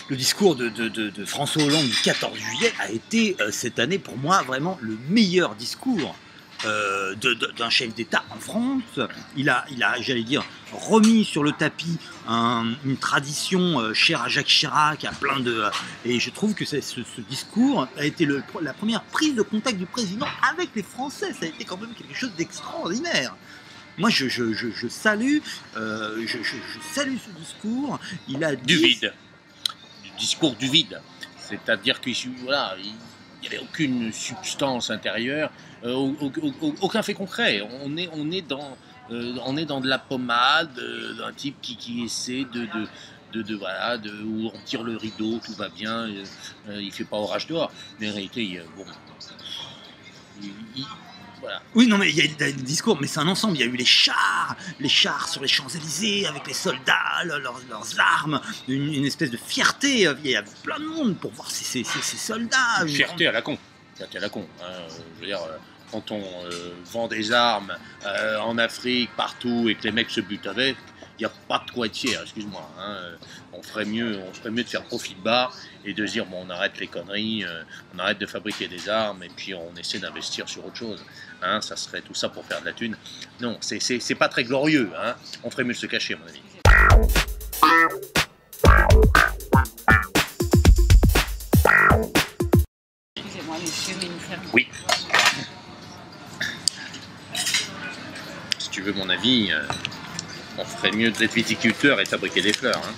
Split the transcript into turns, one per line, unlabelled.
Le discours de François Hollande du 14 juillet a été cette année pour moi vraiment le meilleur discours d'un chef d'État en France. Il a j'allais dire, remis sur le tapis une tradition chère à Jacques Chirac, à plein de... et je trouve que ce discours a été la première prise de contact du président avec les Français. Ça a été quand même quelque chose d'extraordinaire. Moi, je salue ce discours. Il a
du vide. Du discours du vide. C'est-à-dire que voilà, il n'y avait aucune substance intérieure, aucun fait concret. On est dans de la pommade, d'un type qui essaie voilà, où on tire le rideau, tout va bien, il fait pas orage dehors. Mais en réalité, bon, voilà.
Oui, non, mais il y a le discours, mais c'est un ensemble. Il y a eu les chars sur les Champs-Élysées avec les soldats, leurs armes, une espèce de fierté. Il y a plein de monde pour voir ces soldats.
Fierté à la con. Fierté à la con. Hein. Je veux dire, quand on vend des armes en Afrique, partout, et que les mecs se butent avec, il n'y a pas de quoi être fier, excuse-moi. Hein. On ferait mieux de faire profit bas et de se dire, bon, on arrête les conneries, on arrête de fabriquer des armes et puis on essaie d'investir sur autre chose. Hein. Ça serait tout ça pour faire de la thune. Non, c'est pas très glorieux. Hein. On ferait mieux de se cacher, à mon avis.
Excusez-moi, monsieur, mais nous fermons.
Oui. Si tu veux mon avis, on ferait mieux d'être viticulteur et fabriquer des fleurs. Hein.